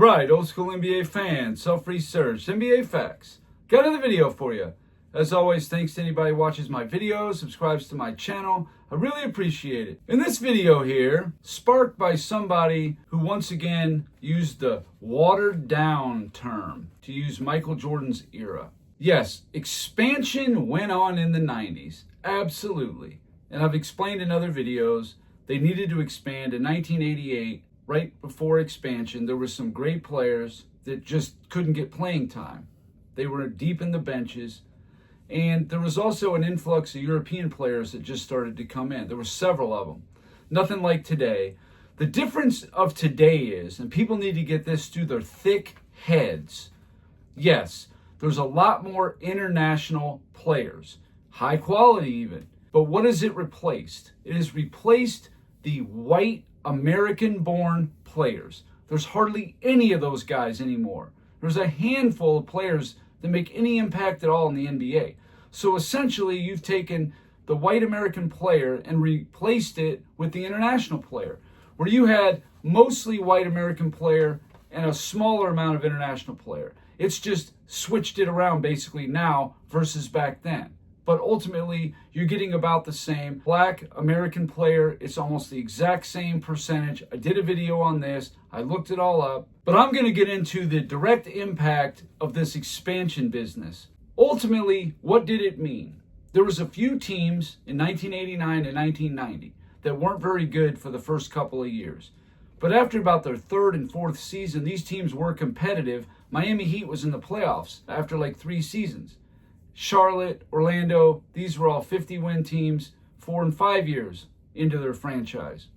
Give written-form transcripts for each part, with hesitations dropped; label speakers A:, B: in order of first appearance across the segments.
A: Alright, old school NBA fans, self-research, NBA facts. Got another video for you. As always, thanks to anybody who watches my videos, subscribes to my channel. I really appreciate it. In this video here, sparked by somebody who once again used the watered down term to use Michael Jordan's era. Yes, expansion went on in the 90s. Absolutely. And I've explained in other videos, they needed to expand in 1988. Right before expansion, there were some great players that just couldn't get playing time. They were deep in the benches. And there was also an influx of European players that just started to come in. There were several of them. Nothing like today. The difference of today is, and people need to get this through their thick heads, yes, there's a lot more international players, high quality even. But what has it replaced? It has replaced the white American-born players. There's hardly any of those guys anymore. There's a handful of players that make any impact at all in the NBA. So essentially, you've taken the white American player and replaced it with the international player, where you had mostly white American player and a smaller amount of international player. It's just switched it around basically now versus back then. But ultimately, you're getting about the same. Black American player, it's almost the exact same percentage. I did a video on this. I looked it all up. But I'm going to get into the direct impact of this expansion business. Ultimately, what did it mean? There was a few teams in 1989 and 1990 that weren't very good for the first couple of years. But after about their third and fourth season, these teams were competitive. Miami Heat was in the playoffs after like 3 seasons. Charlotte, Orlando, these were all 50-win teams 4 and 5 years into their franchise.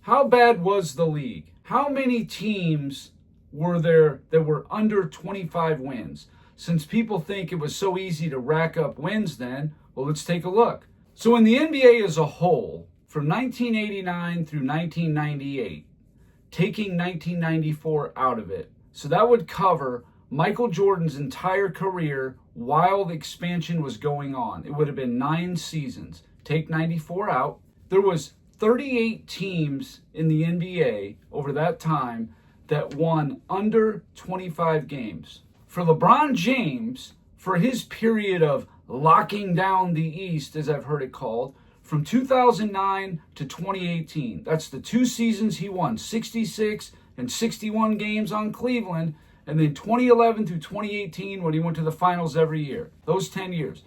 A: How bad was the league? How many teams were there that were under 25 wins? Since people think it was so easy to rack up wins then, well, let's take a look. So in the NBA as a whole, from 1989 through 1998, taking 1994 out of it, so that would cover Michael Jordan's entire career while the expansion was going on. It would have been 9 seasons. Take 94 out. There was 38 teams in the NBA over that time that won under 25 games. For LeBron James, for his period of locking down the East, as I've heard it called, from 2009 to 2018, that's the 2 seasons he won, 66 and 61 games on Cleveland, and then 2011 through 2018 when he went to the finals every year. Those 10 years.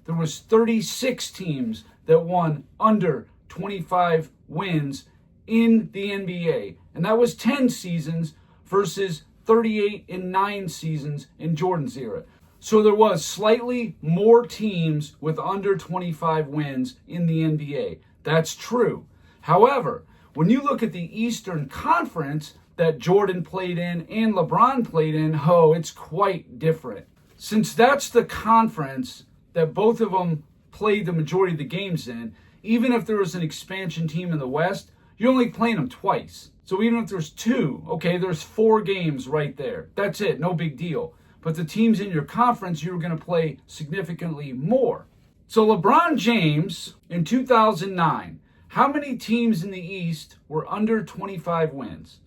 A: There was 36 teams that won under 25 wins in the NBA. And that was 10 seasons versus 38 in 9 seasons in Jordan's era. So there was slightly more teams with under 25 wins in the NBA. That's true. However, when you look at the Eastern Conference that Jordan played in and LeBron played in, it's quite different. Since that's the conference that both of them played the majority of the games in, even if there was an expansion team in the West, you're only playing them twice. So even if there's 2, okay, there's 4 games right there. That's it, no big deal. But the teams in your conference, you're going to play significantly more. So LeBron James in 2009, how many teams in the East were under 25 wins?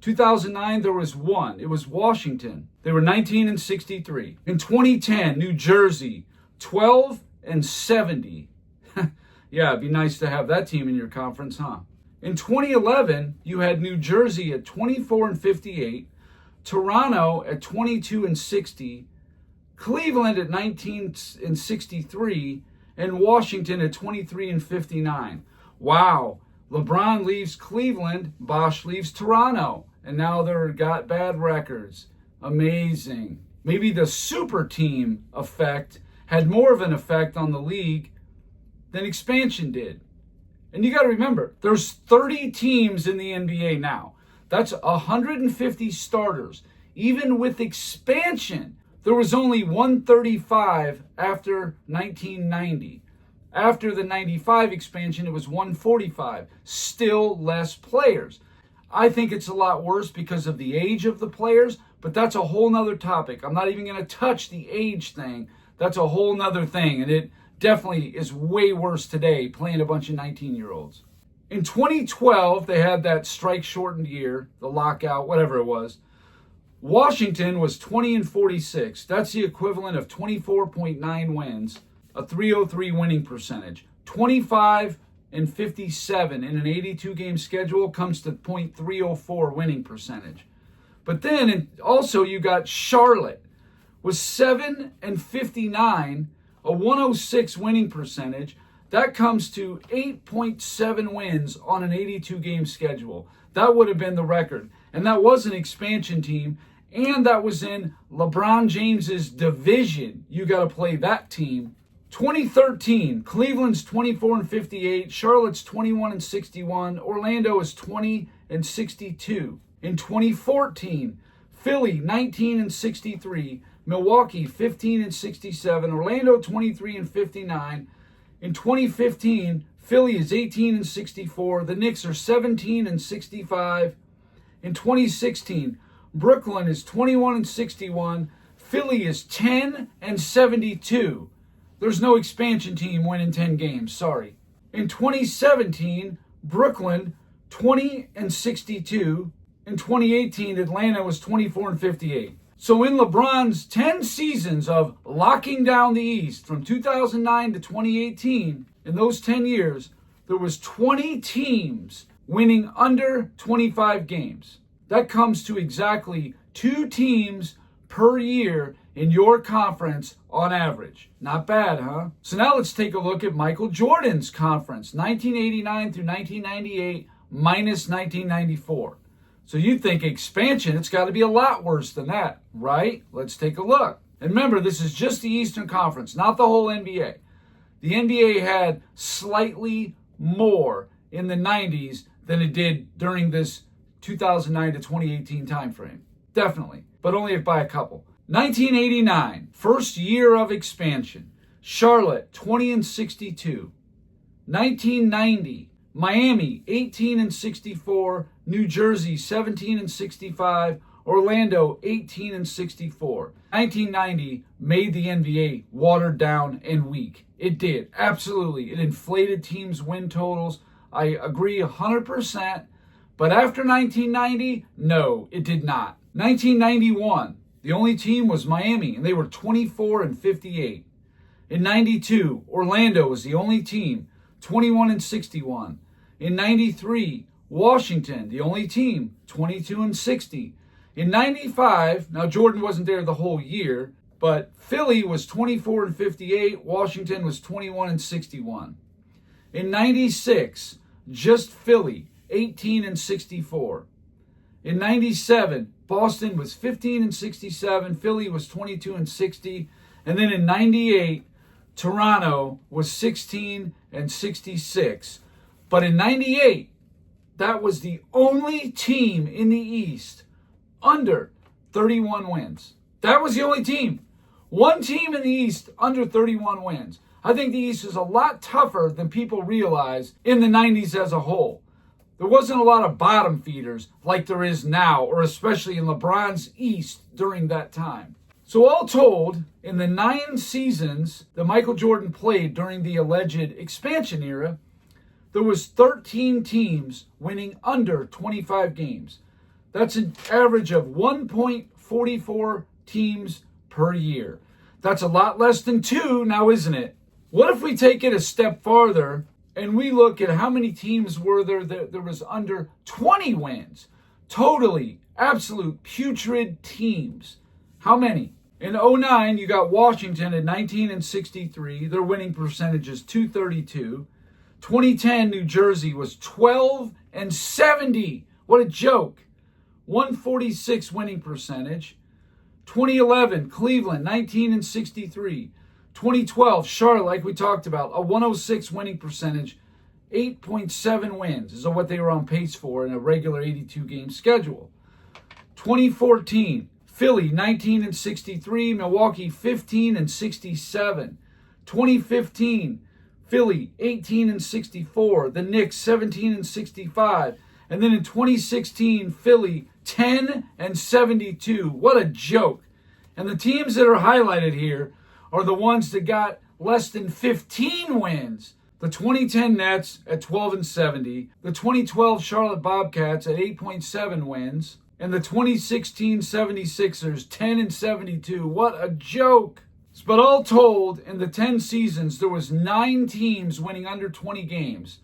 A: 2009, there was 1. It was Washington. They were 19 and 63. In 2010, New Jersey, 12 and 70. Yeah, it'd be nice to have that team in your conference, huh? In 2011, you had New Jersey at 24 and 58, Toronto at 22 and 60, Cleveland at 19 and 63, and Washington at 23 and 59. Wow. LeBron leaves Cleveland, Bosh leaves Toronto. And now they've got bad records. Amazing. Maybe the super team effect had more of an effect on the league than expansion did. And you got to remember, there's 30 teams in the NBA now. That's 150 starters. Even with expansion, there was only 135 after 1990. After the 95 expansion, it was 145. Still less players. I think it's a lot worse because of the age of the players, but that's a whole nother topic. I'm not even going to touch the age thing. That's a whole nother thing, and it definitely is way worse today playing a bunch of 19-year-olds. In 2012, they had that strike-shortened year, the lockout, whatever it was. Washington was 20 and 46. That's the equivalent of 24.9 wins, a 303 winning percentage. 25 and 57 in an 82 game schedule comes to .304 winning percentage. But then also you got Charlotte was 7 and 59, a 106 winning percentage. That comes to 8.7 wins on an 82 game schedule. That would have been the record. And that was an expansion team. And that was in LeBron James's division. You got to play that team. 2013, Cleveland's 24 and 58, Charlotte's 21 and 61, Orlando is 20 and 62. In 2014, Philly 19 and 63, Milwaukee 15 and 67, Orlando 23 and 59. In 2015, Philly is 18 and 64, the Knicks are 17 and 65. In 2016, Brooklyn is 21 and 61, Philly is 10 and 72. There's no expansion team winning 10 games, sorry. In 2017, Brooklyn 20 and 62. In 2018, Atlanta was 24 and 58. So in LeBron's 10 seasons of locking down the East from 2009 to 2018, in those 10 years, there was 20 teams winning under 25 games. That comes to exactly 2 teams per year in your conference on average. Not bad, huh? So now let's take a look at Michael Jordan's conference, 1989 through 1998 minus 1994. So you think expansion, it's got to be a lot worse than that, right? Let's take a look. And remember, this is just the Eastern Conference, not the whole NBA. The NBA had slightly more in the 90s than it did during this 2009 to 2018 timeframe. Definitely, but only by a couple. 1989, first year of expansion. Charlotte, 20 and 62. 1990, Miami, 18 and 64. New Jersey, 17 and 65. Orlando, 18 and 64. 1990 made the NBA watered down and weak. It did, absolutely. It inflated teams' win totals. I agree 100%. But after 1990, no, it did not. 1991, the only team was Miami, and they were 24 and 58. In 92, Orlando was the only team, 21 and 61. In 93, Washington, the only team, 22 and 60. In 95, now Jordan wasn't there the whole year, but Philly was 24 and 58. Washington was 21 and 61. In 96, just Philly, 18 and 64. In 97, Boston was 15 and 67. Philly was 22 and 60. And then in 98, Toronto was 16 and 66. But in 98, that was the only team in the East under 31 wins. That was the only team. One team in the East under 31 wins. I think the East is a lot tougher than people realize in the 90s as a whole. There wasn't a lot of bottom feeders like there is now, or especially in LeBron's East during that time. So all told, in the 9 seasons that Michael Jordan played during the alleged expansion era, there was 13 teams winning under 25 games. That's an average of 1.44 teams per year. That's a lot less than 2 now, isn't it? What if we take it a step farther and we look at how many teams were there that was under 20 wins? Totally, absolute putrid teams. How many? In 2009, you got Washington at 19 and 63. Their winning percentage is .232. 2010, New Jersey was 12 and 70. What a joke. 146 winning percentage. 2011, Cleveland, 19 and 63. 2012, Charlotte, like we talked about, a 106 winning percentage. 8.7 wins is what they were on pace for in a regular 82-game schedule. 2014, Philly, 19 and 63. Milwaukee, 15 and 67. 2015, Philly, 18 and 64. The Knicks, 17 and 65. And then in 2016, Philly, 10 and 72. What a joke. And the teams that are highlighted here are the ones that got less than 15 wins. The 2010 Nets at 12 and 70. The 2012 Charlotte Bobcats at 8.7 wins. And the 2016 76ers, 10-72. What a joke. But all told, in the 10 seasons, there was 9 teams winning under 20 games.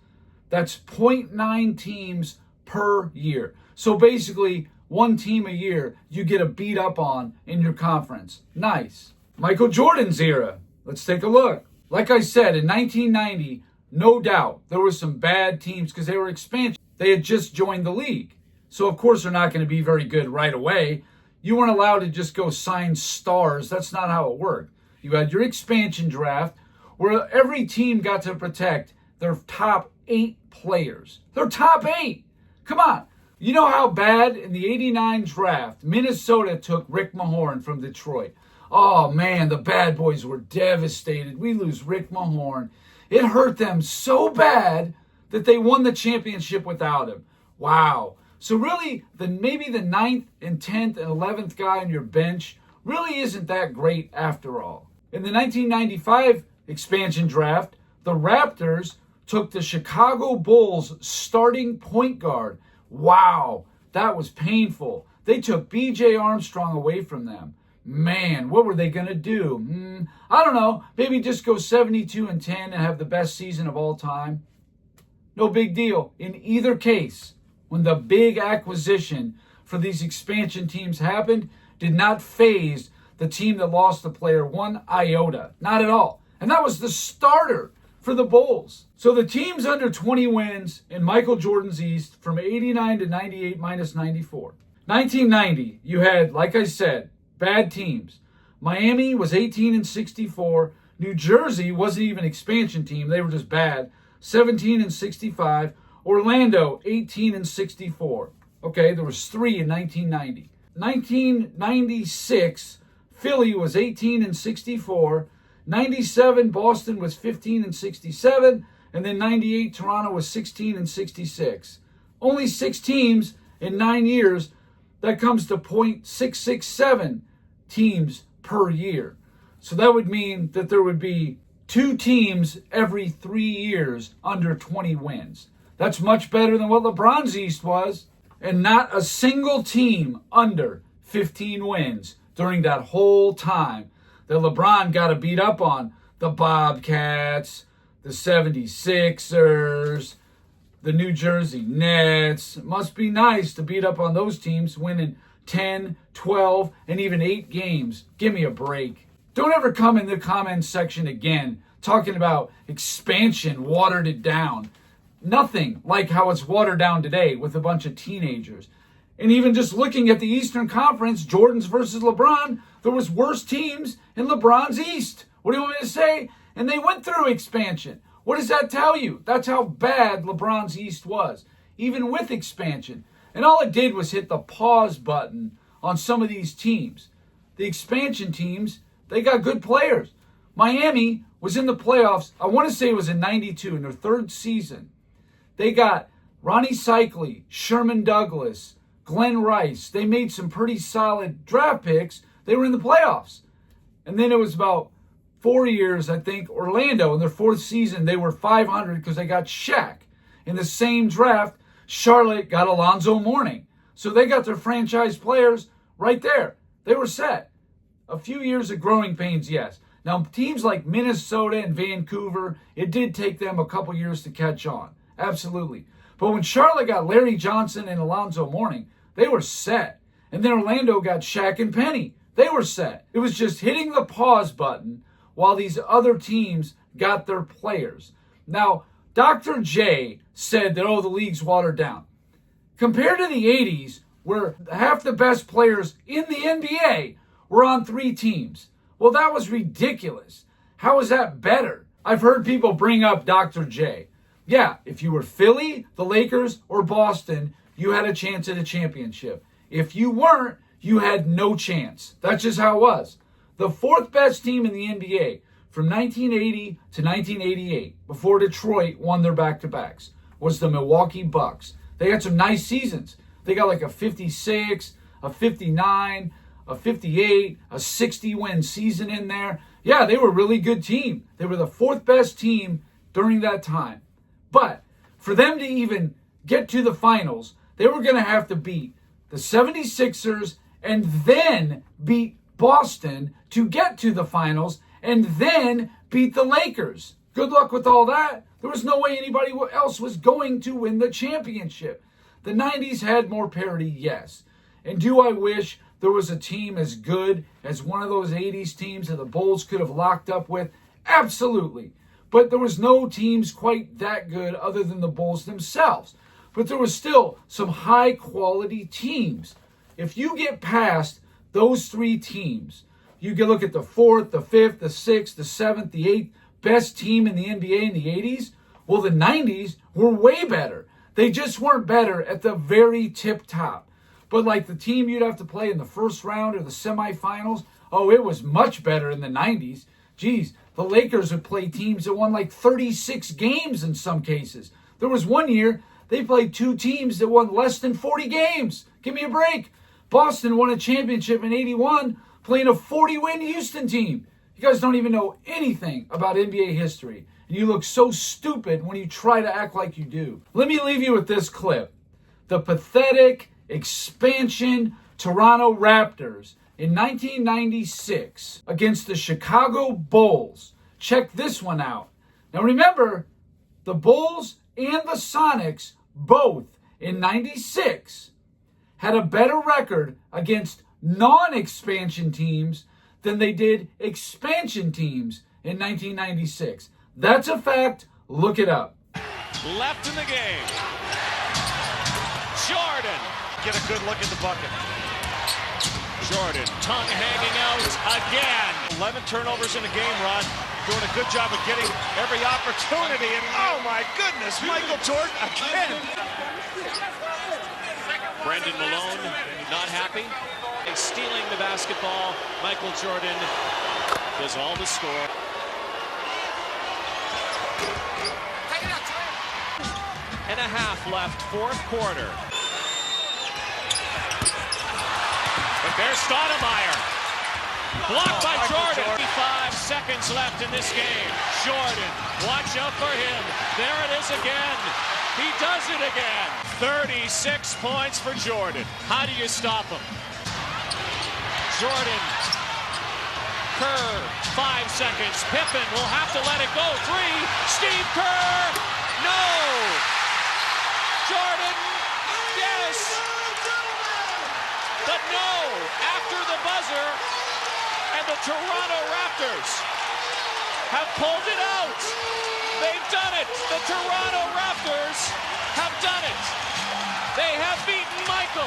A: That's 0.9 teams per year. So basically, one team a year you get a beat up on in your conference. Nice. Michael Jordan's era. Let's take a look. Like I said, in 1990, no doubt, there were some bad teams because they were expansion. They had just joined the league. So, of course, they're not going to be very good right away. You weren't allowed to just go sign stars. That's not how it worked. You had your expansion draft where every team got to protect their top 8 players. Their top 8. Come on. You know how bad in the 89 draft, Minnesota took Rick Mahorn from Detroit. Oh, man, the bad boys were devastated. We lose Rick Mahorn. It hurt them so bad that they won the championship without him. Wow. So really, maybe the 9th and 10th and 11th guy on your bench really isn't that great after all. In the 1995 expansion draft, the Raptors took the Chicago Bulls starting point guard. Wow, that was painful. They took B.J. Armstrong away from them. Man, what were they going to do? I don't know. Maybe just go 72-10 and have the best season of all time. No big deal. In either case, when the big acquisition for these expansion teams happened, did not faze the team that lost the player one iota. Not at all. And that was the starter for the Bulls. So the teams under 20 wins in Michael Jordan's East from 89 to 98 minus 94. 1990, you had, like I said, bad teams. Miami was 18-64. New Jersey wasn't even an expansion team. They were just bad. 17-65. Orlando, 18-64. Okay, there was 3 in 1990. 1996, Philly was 18-64. 97, Boston was 15-67. And then 98, Toronto was 16-66. Only 6 teams in 9 years. That comes to .667 teams per year. So that would mean that there would be 2 teams every 3 years under 20 wins. That's much better than what LeBron's East was. And not a single team under 15 wins during that whole time that LeBron got to beat up on. The Bobcats, the 76ers, the New Jersey Nets. It must be nice to beat up on those teams winning 10, 12, and even 8 games. Give me a break. Don't ever come in the comments section again talking about expansion watered it down. Nothing like how it's watered down today with a bunch of teenagers. And even just looking at the Eastern Conference, Jordan's versus LeBron, there was worse teams in LeBron's East. What do you want me to say? And they went through expansion. What does that tell you? That's how bad LeBron's East was, even with expansion. And all it did was hit the pause button on some of these teams. The expansion teams, they got good players. Miami was in the playoffs, I want to say it was in 92, in their 3rd season. They got Ronnie Cycli, Sherman Douglas, Glenn Rice. They made some pretty solid draft picks. They were in the playoffs. And then it was about 4 years, I think, Orlando, in their 4th season, they were 500 because they got Shaq. In the same draft, Charlotte got Alonzo Mourning. So they got their franchise players right there. They were set. A few years of growing pains, yes. Now, teams like Minnesota and Vancouver, it did take them a couple years to catch on. Absolutely. But when Charlotte got Larry Johnson and Alonzo Mourning, they were set. And then Orlando got Shaq and Penny. They were set. It was just hitting the pause button while these other teams got their players. Now, Dr. J said that, the league's watered down. Compared to the 80s, where half the best players in the NBA were on 3 teams. Well, that was ridiculous. How is that better? I've heard people bring up Dr. J. Yeah, if you were Philly, the Lakers, or Boston, you had a chance at a championship. If you weren't, you had no chance. That's just how it was. The 4th best team in the NBA from 1980 to 1988, before Detroit won their back-to-backs, was the Milwaukee Bucks. They had some nice seasons. They got like a 56, a 59, a 58, a 60-win season in there. Yeah, they were a really good team. They were the 4th best team during that time. But for them to even get to the finals, they were going to have to beat the 76ers and then beat Boston to get to the finals and then beat the Lakers. Good luck with all that. There was no way anybody else was going to win the championship. The 90s had more parity, yes. And do I wish there was a team as good as one of those 80s teams that the Bulls could have locked up with? Absolutely. But there was no teams quite that good other than the Bulls themselves. But there was still some high-quality teams. If you get past those three teams, you can look at the 4th, the 5th, the 6th, the 7th, the 8th best team in the NBA in the 80s. Well, the 90s were way better. They just weren't better at the very tip top. But like the team you'd have to play in the first round or the semifinals, oh, it was much better in the 90s. Geez, the Lakers would play teams that won like 36 games in some cases. There was one year they played two teams that won less than 40 games. Give me a break. Boston won a championship in 81 playing a 40-win Houston team. You guys don't even know anything about NBA history. And you look so stupid when you try to act like you do. Let me leave you with this clip. The pathetic expansion Toronto Raptors in 1996 against the Chicago Bulls. Check this one out. Now remember, the Bulls and the Sonics both in 96 had a better record against non-expansion teams than they did expansion teams in 1996. That's a fact. Look it up.
B: Left in the game. Jordan. Get a good look at the bucket. Jordan, tongue hanging out again. 11 turnovers in a game, Rod. Doing a good job of getting every opportunity. And oh my goodness, Michael Jordan again. Brendan Malone not happy. And stealing the basketball. Michael Jordan does all the score. And a half left, fourth quarter. But there's Stoudemire. Blocked by Jordan. 5 seconds left in this game. Jordan, watch out for him. There it is again. He does it again. 36 points for Jordan. How do you stop him? Jordan. Kerr, 5 seconds. Pippen will have to let it go. 3. Steve Kerr. No. Jordan. Yes. But no. After the buzzer. And the Toronto Raptors have pulled it out. They've done it. The Toronto Raptors have done it. They have beaten Michael.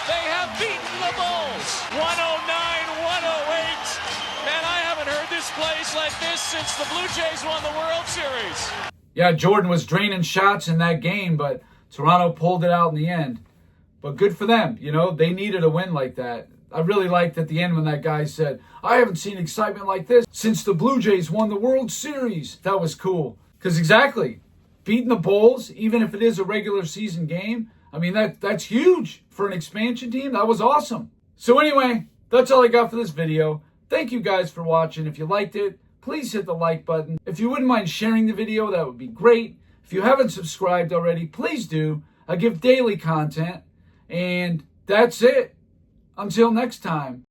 B: They have beaten the Bulls. 109-108. Man, I haven't heard this place like this since the Blue Jays won the World Series.
A: Yeah, Jordan was draining shots in that game, but Toronto pulled it out in the end. But good for them. You know, they needed a win like that. I really liked at the end when that guy said, I haven't seen excitement like this since the Blue Jays won the World Series. That was cool. Because exactly, beating the Bulls, even if it is a regular season game, I mean, that's huge for an expansion team. That was awesome. So anyway, that's all I got for this video. Thank you guys for watching. If you liked it, please hit the like button. If you wouldn't mind sharing the video, that would be great. If you haven't subscribed already, please do. I give daily content. And that's it. Until next time.